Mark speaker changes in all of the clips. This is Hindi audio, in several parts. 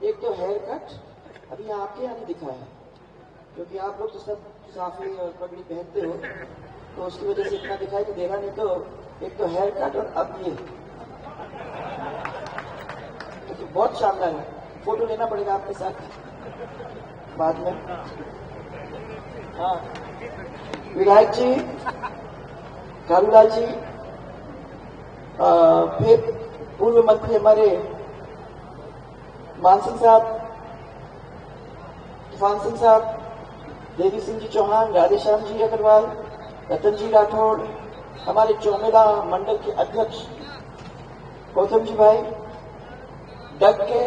Speaker 1: एक तो हेयर कट अभी आपके यहाँ नहीं दिखा है, क्योंकि आप लोग तो सब साफी और पगड़ी पहनते हो, तो उसकी वजह से इतना दिखाई तो देगा नहीं। तो एक तो हेयर कट और अब ये तो बहुत शानदार है। फोटो लेना पड़ेगा आपके साथ बाद में। हाँ, विधायक जी, कालूलाल जी, फिर पूर्व मंत्री हमारे मान सिंह साहब, तूफान सिंह साहब, देवी सिंह जी चौहान, राधेश्याम जी अग्रवाल, रतन जी राठौड़, हमारे चौमेला मंडल के अध्यक्ष गौतम जी भाई, डग के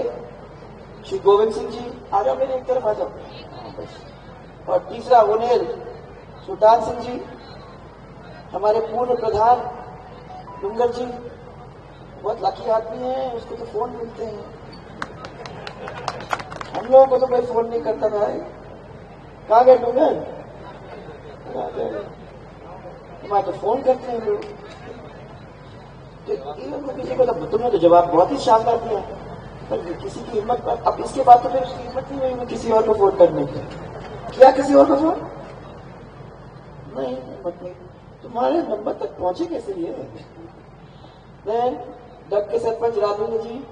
Speaker 1: श्री गोविंद सिंह जी, आ जाओ मेरे एक तरफ आ जाओ, और तीसरा उनेल सुल्तान सिंह जी, हमारे पूर्व प्रधान डूंगर जी, बहुत लकी आदमी है, उसको तो फोन मिलते हैं, हम लोगों को तो कोई फोन नहीं करता भाई। कहाँ गए डूंगर? तुम्हारे तो फोन करते हैं लोग। किसी को तो तुमने तो जवाब बहुत ही शानदार दिया, पर किसी की हिम्मत, अब इसके बाद तो फिर उसकी हिम्मत नहीं हुई किसी और को फोन करने की। किया किसी और को फोन? नहीं, हिम्मत नहीं। तुम्हारे नंबर तक पहुंचे कैसे ये? डग के सरपंच राजेंद्र जी,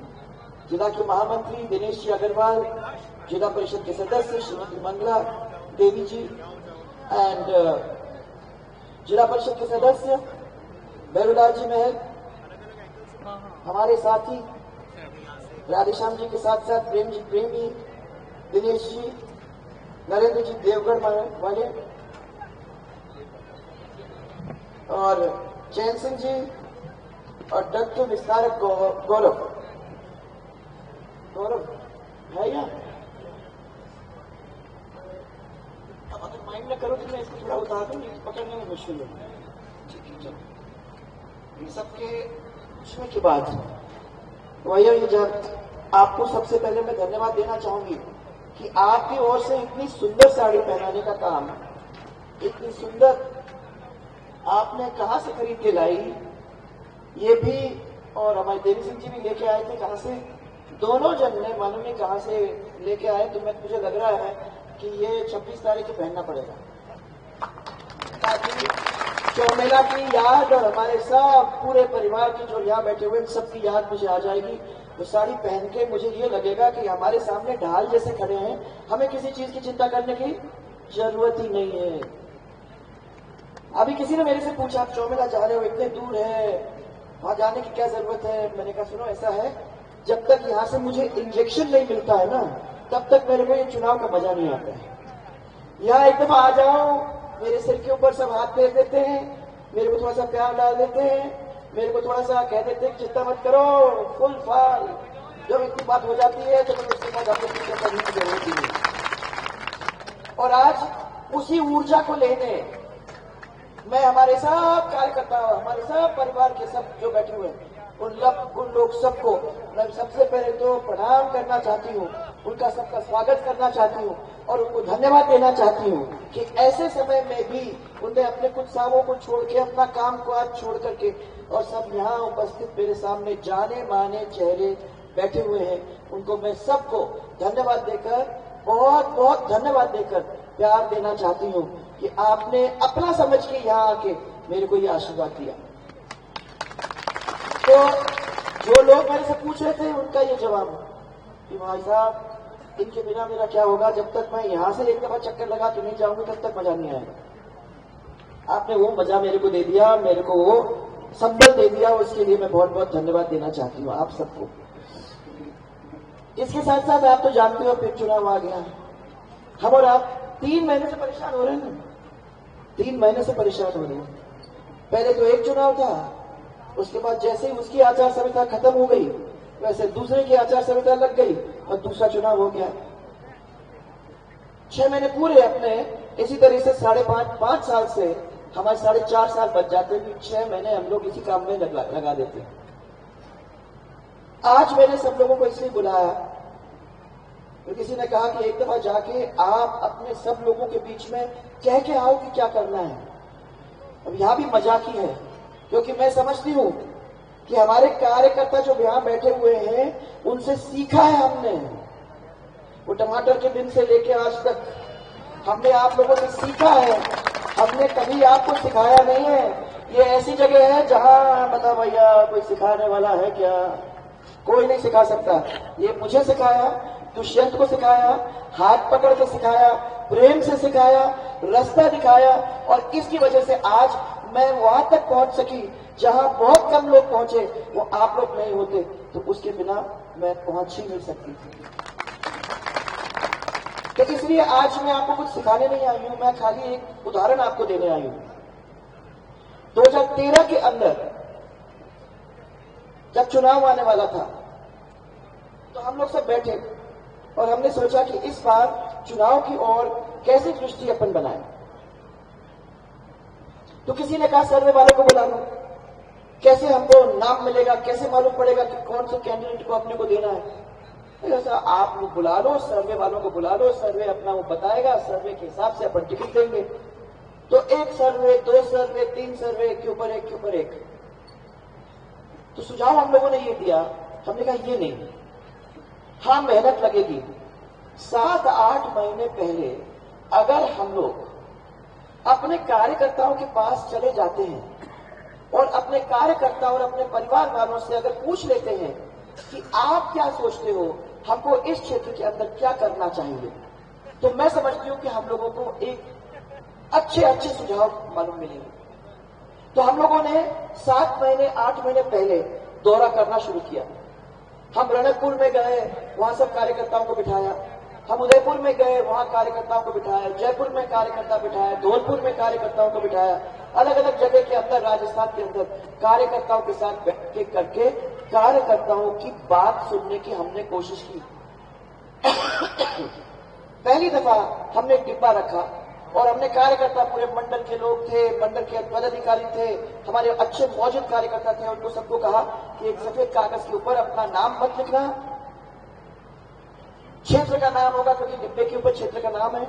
Speaker 1: जिला के महामंत्री दिनेश जी अग्रवाल, जिला परिषद के सदस्य श्रीमती मंगला देवी जी, एंड जिला परिषद के सदस्य भैरूलाल जी महल, हमारे साथी राधेश्याम जी के साथ साथ प्रेम जी प्रेमी, दिनेश जी, नरेंद्र जी देवगढ़ वाले, और चैन सिंह जी, और डग के विस्तारक गौरव है या? अब अगर माइंड में करो तो मैं इसको थोड़ा उतार दूं, पकड़ने में मुश्किल है। इन सबके पूछने के बाद भैया, जब आपको सबसे पहले मैं धन्यवाद देना चाहूंगी कि आपकी ओर से इतनी सुंदर साड़ी पहनाने का काम, इतनी सुंदर आपने कहां से खरीद के लाई ये भी, और हमारे देवी सिंह जी भी लेके आए थे, कहां से, दोनों जन ने मालूम नहीं कहां से लेके आए। तो मुझे लग रहा है कि ये 26 तारीख को पहनना पड़ेगा, ताकि चौमेला की याद और हमारे सब पूरे परिवार की जो यहाँ बैठे हुए सबकी याद मुझे आ जाएगी। वो साड़ी पहन के मुझे ये लगेगा कि हमारे सामने ढाल जैसे खड़े हैं, हमें किसी चीज की चिंता करने की जरूरत ही नहीं है। अभी किसी ने मेरे से पूछा, आप चौमेला जा रहे हो, इतने दूर है, वहां जाने की क्या जरूरत है? मैंने कहा सुनो, ऐसा है, जब तक यहाँ से मुझे इंजेक्शन नहीं मिलता है ना, तब तक मेरे को ये चुनाव का मजा नहीं आता है। यहाँ एक दफा आ जाओ, मेरे सिर के ऊपर सब हाथ फेर देते हैं, मेरे को थोड़ा सा प्यार डाल देते हैं, मेरे को थोड़ा सा कह देते हैं चिंता मत करो, फुल फाल। जब इतनी बात हो जाती है तो उसके बाद आपको चिंता करने की जरूरत ही नहीं। और आज उसी ऊर्जा को लेने मैं हमारे सब कार्यकर्ता, हमारे सब परिवार के सब जो बैठे हुए हैं, उन लोग सबको मैं सबसे पहले तो प्रणाम करना चाहती हूँ, उनका सबका स्वागत करना चाहती हूँ, और उनको धन्यवाद देना चाहती हूँ कि ऐसे समय में भी उन्होंने अपने कुछ कामों को छोड़ के, अपना काम को आज छोड़ करके, और सब यहाँ उपस्थित मेरे सामने जाने माने चेहरे बैठे हुए हैं, उनको मैं सबको धन्यवाद देकर, बहुत बहुत धन्यवाद देकर प्यार देना चाहती हूँ कि आपने अपना समझ के यहाँ आके मेरे को ये आशीर्वाद दिया। तो जो लोग मेरे से पूछ रहे थे उनका ये जवाब है कि भाई साहब, इनके बिना मेरा क्या होगा, जब तक मैं यहां से एक दफा चक्कर लगा तो नहीं जाऊंगी, तब तक मजा नहीं आएगा। आपने वो मजा मेरे को दे दिया, मेरे को वो संबल दे दिया, उसके लिए मैं बहुत बहुत धन्यवाद देना चाहती हूँ आप सबको। इसके साथ साथ आप तो जानते हो फिर चुनाव आ गया, हम और आप 3 महीने से परेशान हो रहे हैं, 3 महीने से परेशान हो रहे हैं। पहले तो एक चुनाव था, उसके बाद जैसे ही उसकी आचार संहिता खत्म हो गई, वैसे दूसरे की आचार संहिता लग गई और दूसरा चुनाव हो गया। 6 महीने पूरे अपने इसी तरह से 5.5 साल से हमारे 4.5 साल बच जाते हैं, 6 महीने हम लोग इसी काम में लगा देते हैं। आज मैंने सब लोगों को इसलिए बुलाया, तो किसी ने कहा कि एक दफा जाके आप अपने सब लोगों के बीच में कह के आओ कि क्या करना है। अब यहां भी मजाक ही है, क्योंकि मैं समझती हूं कि हमारे कार्यकर्ता जो यहां बैठे हुए हैं, उनसे सीखा है हमने वो टमाटर के दिन से लेके आज तक हमने आप लोगों से सीखा है, हमने कभी आपको सिखाया नहीं है। ये ऐसी जगह है जहां मतलब भैया कोई सिखाने वाला है क्या? कोई नहीं सिखा सकता। ये मुझे सिखाया, दुष्यंत को सिखाया, हाथ पकड़ के सिखाया, प्रेम से सिखाया, रास्ता दिखाया, और इसकी वजह से आज मैं वहां तक पहुंच सकी जहां बहुत कम लोग पहुंचे। वो आप लोग नहीं होते तो उसके बिना मैं पहुंच ही नहीं सकती थी। तो इसलिए आज मैं आपको कुछ सिखाने नहीं आई हूं, मैं खाली एक उदाहरण आपको देने आई हूं। 2013 के अंदर जब चुनाव आने वाला था तो हम लोग सब बैठे और हमने सोचा कि इस बार चुनाव की ओर कैसे दृष्टि अपन बनाए। तो किसी ने कहा सर्वे वालों को बुला लो, कैसे हमको नाम मिलेगा, कैसे मालूम पड़ेगा कि कौन से कैंडिडेट को अपने को देना है। ऐसा आप लोग बुला लो, सर्वे वालों को बुला लो, सर्वे अपना वो बताएगा, सर्वे के हिसाब से अपन टिकट देंगे। तो एक सर्वे, दो सर्वे, तीन सर्वे, एक के ऊपर एक के ऊपर एक। तो सुझाव हम लोगों ने ये दिया, हमने कहा ये नहीं, हाँ मेहनत लगेगी। 7-8 महीने पहले अगर हम लोग अपने कार्यकर्ताओं के पास चले जाते हैं और अपने कार्यकर्ता और अपने परिवार वालों से अगर पूछ लेते हैं कि आप क्या सोचते हो, हमको इस क्षेत्र के अंदर क्या करना चाहिए, तो मैं समझती हूं कि हम लोगों को एक अच्छे सुझाव मालूम मिलेंगे। तो हम लोगों ने 7 महीने 8 महीने पहले दौरा करना शुरू किया। हम रणकपुर में गए, वहां सब कार्यकर्ताओं को बिठाया। हम उदयपुर में गए, वहां कार्यकर्ताओं को बिठाया। जयपुर में कार्यकर्ता बिठाया, धौलपुर में कार्यकर्ताओं को बिठाया। अलग अलग जगह के अंदर, राजस्थान के अंदर कार्यकर्ताओं के साथ बैठ के करके कार्यकर्ताओं की बात सुनने की हमने कोशिश की। पहली दफा हमने एक डिब्बा रखा और हमने कार्यकर्ता, पूरे मंडल के लोग थे, मंडल के पदाधिकारी थे, हमारे अच्छे मौजूद कार्यकर्ता थे, उनको सबको कहा कि एक सफेद कागज के ऊपर अपना नाम मत लिखना, क्षेत्र का नाम होगा क्योंकि डिब्बे के ऊपर क्षेत्र का नाम है।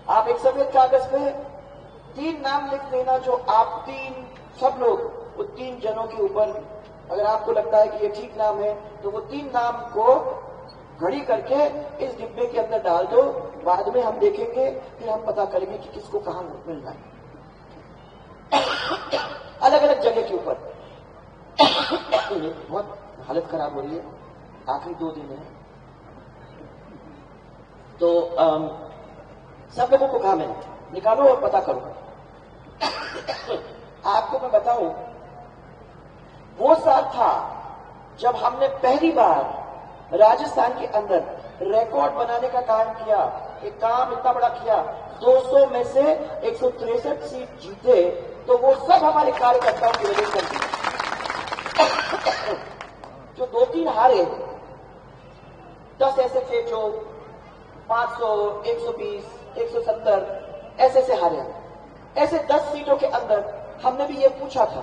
Speaker 1: आप एक सफेद कागज पे 3 नाम लिख देना, जो आप 3 सब लोग वो 3 जनों के ऊपर, अगर आपको लगता है कि ये ठीक नाम है तो वो 3 नाम को घड़ी करके इस डिब्बे के अंदर डाल दो। बाद में हम देखेंगे, फिर हम पता करेंगे कि किसको कहां मिलना है। अलग अलग जगह के ऊपर। बहुत हालत खराब हो रही है, आखिरी 2 दिन है। तो सब लोगों को कहा मैंने निकालो और पता करो। आपको मैं बताऊं, वो साल था जब हमने पहली बार राजस्थान के अंदर रिकॉर्ड बनाने का काम किया। एक काम इतना बड़ा किया, 200 में से 163 सीट जीते, तो वो सब हमारे कार्यकर्ताओं की वजह से थी। जो 2-3 हारे, 10 ऐसे थे जो 500, 120, 170 ऐसे हारे। ऐसे 10 सीटों के अंदर हमने भी ये पूछा था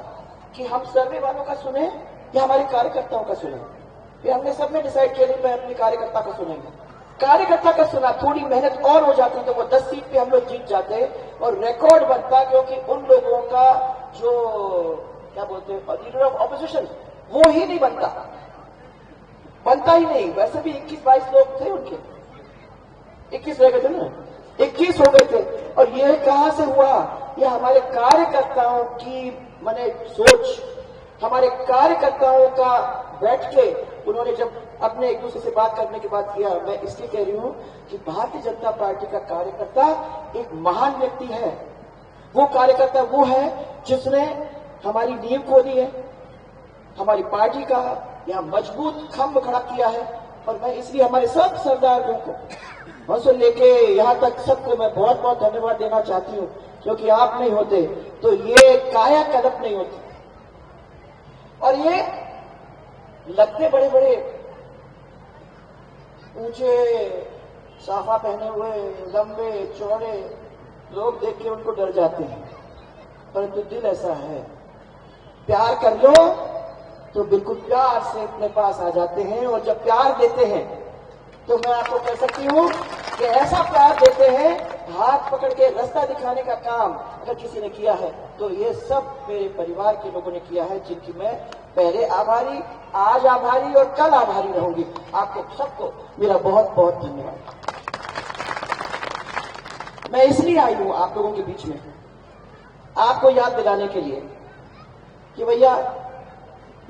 Speaker 1: कि हम सर्वे वालों का सुने या हमारे कार्यकर्ताओं का सुने। फिर हमने सबने डिसाइड किया कि मैं अपने कार्यकर्ता का सुनेंगे। कार्यकर्ता का सुना, थोड़ी मेहनत और हो जाती तो वो 10 सीट पे हम लोग जीत जाते और रिकॉर्ड बनता, क्योंकि उन लोगों का जो क्या बोलते हैं लीडर ऑफ ऑपोजिशन, वो ही नहीं बनता ही नहीं। वैसे भी 21-22 लोग थे उनके, 21 रह गए थे ना, 21 हो गए थे। और ये कहां से हुआ? ये हमारे कार्यकर्ताओं की माने सोच, हमारे कार्यकर्ताओं का बैठ के उन्होंने जब अपने एक दूसरे से बात करने के बाद किया। मैं इसलिए कह रही हूं कि भारतीय जनता पार्टी का कार्यकर्ता एक महान व्यक्ति है। वो कार्यकर्ता वो है जिसने हमारी नींव खोदी है, हमारी पार्टी का यहां मजबूत खंभ खड़ा किया है। और मैं इसलिए हमारे सब सरदारों को वहां से लेके यहां तक सबको मैं बहुत बहुत धन्यवाद देना चाहती हूं, क्योंकि आप नहीं होते तो ये कायाकल्प नहीं होती। और ये लगते बड़े बड़े ऊंचे साफा पहने हुए लंबे चौड़े लोग देख के उनको डर जाते हैं, परंतु दिल ऐसा है, प्यार कर लो तो बिल्कुल प्यार से अपने पास आ जाते हैं। और जब प्यार देते हैं तो मैं आपको कह सकती हूं कि ऐसा प्यार देते हैं, हाथ पकड़ के रास्ता दिखाने का काम अगर किसी ने किया है तो ये सब मेरे परिवार के लोगों ने किया है, जिनकी मैं पहले आभारी, आज आभारी और कल आभारी रहूंगी। आपको सबको मेरा बहुत बहुत धन्यवाद। मैं इसलिए आई हूं आप लोगों के बीच में, आपको याद दिलाने के लिए कि भैया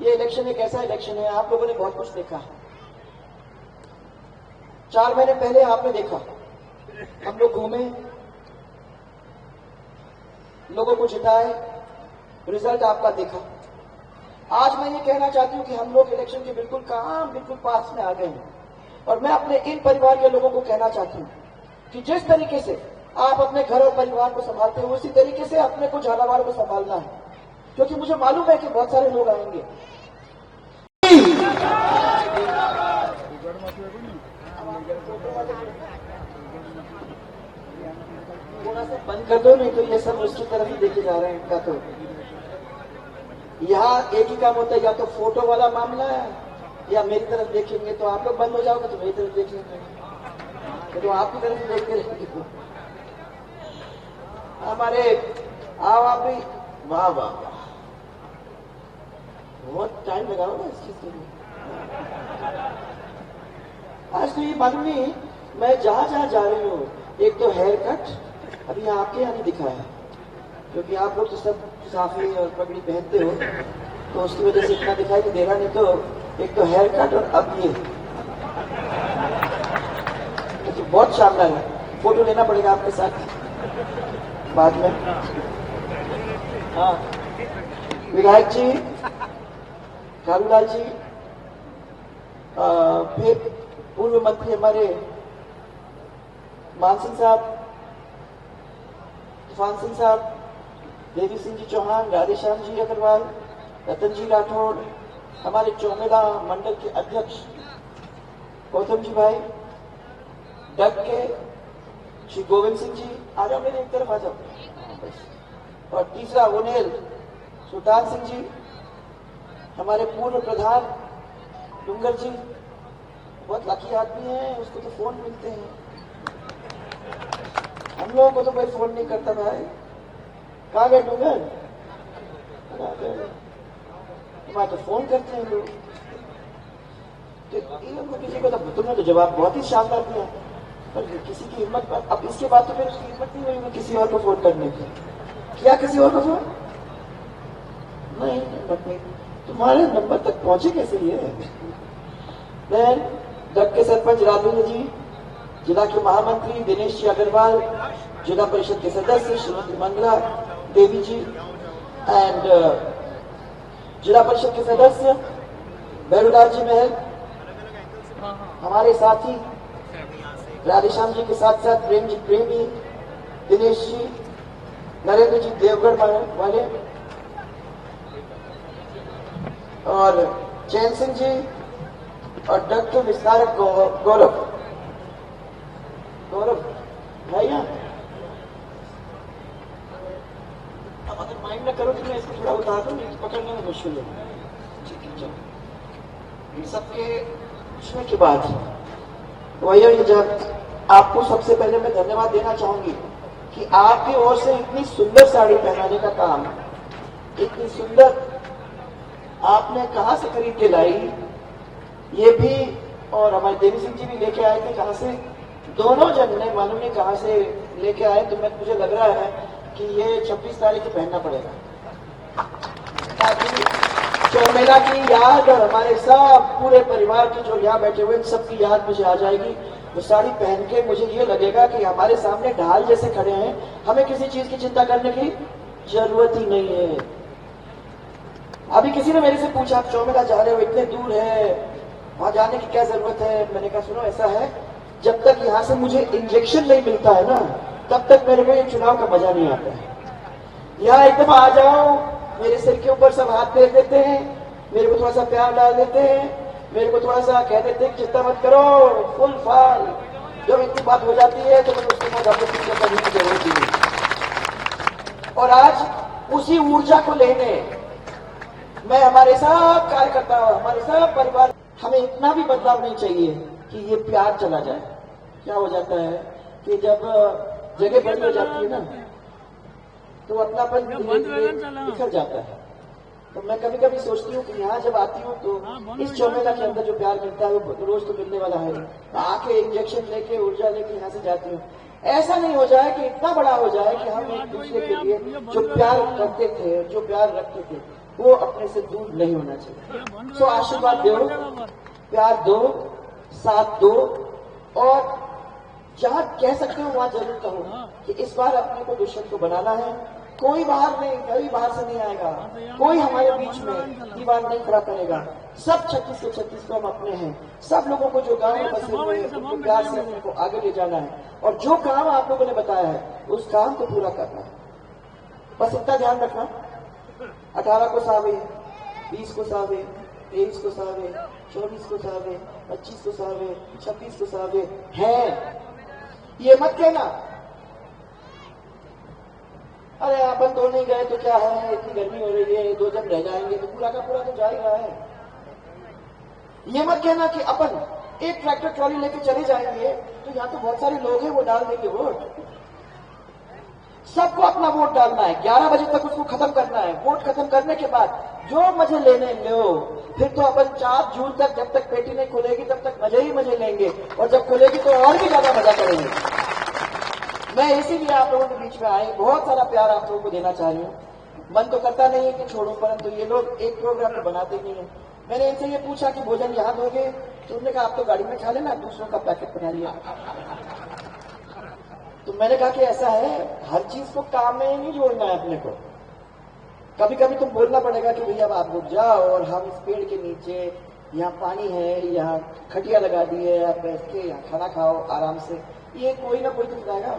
Speaker 1: ये इलेक्शन एक ऐसा इलेक्शन है, आप लोगों ने बहुत कुछ देखा। 4 महीने पहले आपने देखा, हम लोग घूमे, लोगों को जिताए, रिजल्ट आपका देखा। आज मैं ये कहना चाहती हूं कि हम लोग इलेक्शन के बिल्कुल पास में आ गए हैं, और मैं अपने इन परिवार के लोगों को कहना चाहती हूं कि जिस तरीके से आप अपने घर और परिवार को संभालते हो, उसी तरीके से अपने को झालावाड़ को संभालना है, क्योंकि मुझे मालूम है कि बहुत सारे लोग आएंगे। थोड़ा सा बंद कर दो, नहीं तो ये सब उसकी तरफ ही देखे जा रहे हैं इनका। तो यहाँ एक ही काम होता है, या तो फोटो वाला मामला है या मेरी तरफ देखेंगे तो आप लोग बंद हो जाओगे, तो मेरी तरफ देख लेंगे, तो आपकी तरफ देखते रहेंगे। हमारे आओ आप भी, वाह वाह वाह, बहुत टाइम लगा होगा इस चीज के लिए। आज तो ये मालूम नहीं, मैं जहां जहां जा रही हूँ, एक तो हेयर कट अभी यहाँ आपके यहाँ नहीं दिखा है, क्योंकि आप लोग तो सब साफी और पगड़ी पहनते हो, तो उसकी वजह से इतना दिखाई नहीं दे रहा। नहीं तो एक तो हेयर कट और अब ये तो बहुत शानदार है। फोटो लेना पड़ेगा आपके साथ बाद में। हाँ, विधायक जी, कालूलाल जी, फिर पूर्व मंत्री हमारे मान सिंह साहब, तूफान सिंह साहब, देवी सिंह जी चौहान, राधेश्याम जी अग्रवाल, रतन जी राठौड़, हमारे चौमेला मंडल के अध्यक्ष गौतम जी भाई, डग के श्री गोविंद सिंह जी, आ जाओ मेरे एक तरफ आ जाओ, और तीसरा ओनेल सुल्तान सिंह जी, हमारे पूर्व प्रधान डूंगर जी, बहुत लकी आदमी है, उसको तो फोन मिलते हैं, हम लोगों को तो कोई फोन नहीं करता भाई। कहाँ गए डूंगर? तुम्हारा तो फोन करते हैं लोग, तो किसी को तो तुमने तो जवाब बहुत ही शानदार दिया, पर किसी की हिम्मत, अब इसके बाद तो फिर उसकी हिम्मत नहीं हुई किसी और को फोन करने की। क्या किसी और को फोन? नहीं, हिम्मत नहीं। तुम्हारे नंबर तक पहुंचे कैसे ये? डग के सरपंच राजेंद्र जी, जिला के महामंत्री दिनेश जी अग्रवाल, जिला परिषद के सदस्य श्रीमती मंगला देवी जी, एंड जिला परिषद के सदस्य भैरूलाल जी महल, हमारे साथी राधेश्याम जी के साथ साथ प्रेम जी प्रेमी, दिनेश जी, नरेंद्र जी देवगढ़ वाले, और चैन सिंह जी, और डग के विस्तारक गौरव भैया। अब अगर माइंड न करो तो मैं इसको थोड़ा उतार दूं, पकड़ने में मुश्किल है। ठीक है, चलो। सबके पूछने के बाद भैया, जब आपको सबसे पहले मैं धन्यवाद देना चाहूंगी कि आपकी ओर से इतनी सुंदर साड़ी पहनाने का काम, इतनी सुंदर आपने कहां से खरीद के लाई, ये भी, और हमारे देवी सिंह जी भी लेके आए थे कहां से, दोनों जन ने मालूम नहीं कहां से लेके आए, तो मुझे लग रहा है कि ये 26 तारीख को पहनना पड़ेगा, ताकि चौमेला की याद और हमारे सब पूरे परिवार की जो यहाँ बैठे हुए सबकी याद मुझे आ जाएगी। वो साड़ी पहन के मुझे ये लगेगा कि हमारे सामने ढाल जैसे खड़े हैं, हमें किसी चीज की चिंता करने की जरूरत ही नहीं है। अभी किसी ने मेरे से पूछा, आप चौमेला जा रहे हो, इतने दूर है, वहां जाने की क्या जरूरत है? मैंने कहा सुनो, ऐसा है, जब तक यहाँ से मुझे इंजेक्शन नहीं मिलता है ना, तब तक मेरे को ये चुनाव का मजा नहीं आता है। यहाँ एकदम आ जाओ, मेरे सिर के ऊपर सब हाथ फेर देते हैं, मेरे को थोड़ा सा प्यार डाल देते हैं, मेरे को थोड़ा सा कह देते हैं चिंता मत करो, फुल फाल। जब इतनी बात हो जाती है तो मैंने उसके बाद आपको चिंता करने की जरूरत नहीं। और आज उसी ऊर्जा को लेने मैं हमारे सब कार्यकर्ता, हमारे सब परिवार, हमें इतना भी बदलाव नहीं चाहिए कि ये प्यार चला जाए। क्या हो जाता है कि जब जगह बड़ी हो जाती है ना, तो अपनापन बिखर जाता है। तो मैं कभी कभी सोचती हूँ कि यहाँ जब आती हूँ तो इस चौमेला के अंदर जो प्यार मिलता है वो रोज तो मिलने वाला है नहीं। आके इंजेक्शन लेके ऊर्जा लेके यहाँ से जाती हूँ। ऐसा नहीं हो जाए कि इतना बड़ा हो जाए कि हम एक दूसरे के लिए जो प्यार करते थे, जो प्यार रखते थे, वो अपने से दूर नहीं होना चाहिए। सो आशीर्वाद दो, प्यार दो, साथ दो, और जहां कह सकते हो वहां जरूर कहो कि इस बार अपने को दुश्मन को बनाना है। कोई बाहर नहीं, कोई बाहर से नहीं आएगा, कोई हमारे बीच में दीवार नहीं खड़ा करेगा। सब 36 के 36 को हम अपने हैं। सब लोगों को जो गांव में बसे हुए हैं उनको प्यार से अपने को आगे ले जाना है, और जो काम आप लोगों ने बताया है उस काम को पूरा करना है। बस इतना ध्यान रखना, 18 को सावे, 20 को सावे, 23 को सावे, 24 को सावे, 25 को सावे, 26 को सावे है। ये मत कहना अरे अपन तो नहीं गए तो क्या है, इतनी गर्मी हो रही है, 2 जन रह जाएंगे तो पूरा का पूरा तो जा ही रहा है। ये मत कहना कि अपन एक ट्रैक्टर ट्रॉली लेके चले जाएंगे तो यहाँ तो बहुत सारे लोग हैं वो डाल देंगे वोट। सबको अपना वोट डालना है, 11 बजे तक उसको खत्म करना है। वोट खत्म करने के बाद जो मजे लेने लो, फिर तो अपन 4 जून तक, जब तक पेटी नहीं खुलेगी तब तक मजे ही मजे लेंगे, और जब खुलेगी तो और भी ज्यादा मजा करेंगे। मैं इसीलिए आप लोगों के बीच में आई, बहुत सारा प्यार आप लोगों को देना चाह रही हूँ। मन तो करता नहीं है कि छोड़ू, परंतु ये लोग एक प्रोग्राम तो बनाते नहीं है। मैंने इनसे ये पूछा कि भोजन यहाँ दोगे, तो उन्होंने कहा आप तो गाड़ी में खा लेना, दूसरों का पैकेट बना लिया। तो मैंने कहा कि ऐसा है, हर चीज को काम में नहीं जोड़ना है अपने को। कभी कभी तुम बोलना पड़ेगा कि भैया अब आप रुक जाओ और हम इस पेड़ के नीचे, यहाँ पानी है, यहाँ खटिया लगा दी है, आप बैठ के यहाँ खाना खाओ आराम से। ये कोई ना कोई तो बताएगा।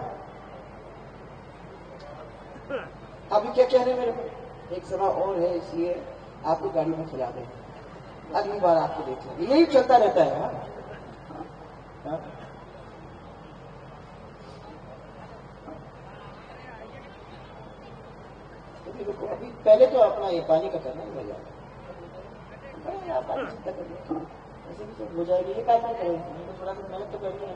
Speaker 1: अभी क्या कह रहे हैं मेरे को, एक समय और है इसलिए आपको गाड़ी में खिला दें, अगली बार आपको देख लेंगे। यही चलता रहता है। हाँ? अभी पहले तो अपना ये पानी का करना ही भैया, पानी चिंता करिए, ऐसे भी तो हो जाएगी। ये काम करें, थोड़ा सा मेहनत तो करनी है।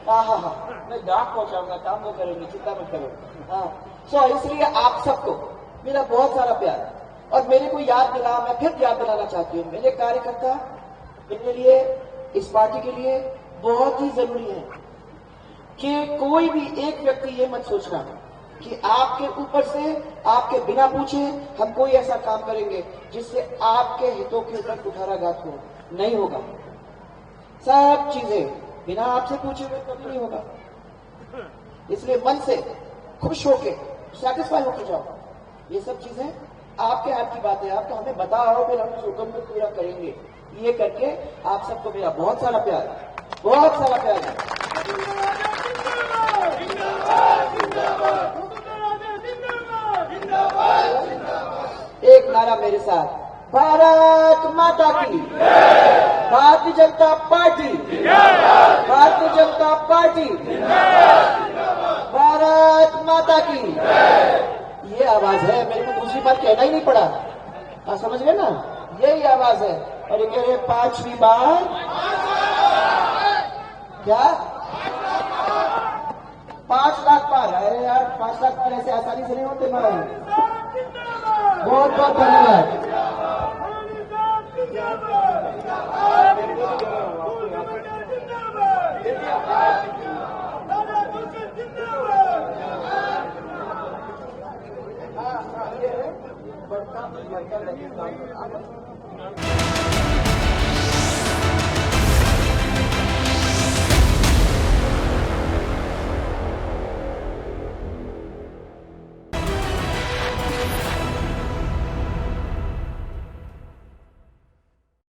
Speaker 1: हाँ, मैं डाक पहुंचाऊंगा, काम वो करेंगे, चिंता मत करो। हाँ, सो इसलिए आप सबको मेरा बहुत सारा प्यार, और मेरे को याद दिला, मैं फिर याद दिलाना चाहती हूँ, मेरे कार्यकर्ता मेरे लिए, इस पार्टी के लिए बहुत ही जरूरी है कि कोई भी एक व्यक्ति ये मत सोचना कि आपके ऊपर से, आपके बिना पूछे हम कोई ऐसा काम करेंगे जिससे आपके हितों के ऊपर कुठाराघात हो। नहीं होगा। सब चीजें बिना आपसे पूछे हुए कभी नहीं होगा। इसलिए मन से खुश होके, सैटिस्फाई होके जाओ। ये सब चीजें आपके हाथ की बात है, आप तो हमें बताओ, फिर हम उस हुक्म को पूरा करेंगे। ये करके आप सबको मेरा बहुत सारा प्यार, बहुत सारा प्यार है। एक नारा मेरे साथ, भारत माता की, भारतीय जनता पार्टी, भारतीय जनता पार्टी, भारत माता की। ये आवाज है, मेरे को दूसरी बार कहना ही नहीं पड़ा। आप समझ गए ना, यही आवाज है। और ये कह रहे 5वीं बार क्या 5 लाख पार। अरे यार 5 लाख पार ऐसे आसानी से नहीं होते महाराज। बहुत बहुत धन्यवाद। हाँ, ये है बढ़ता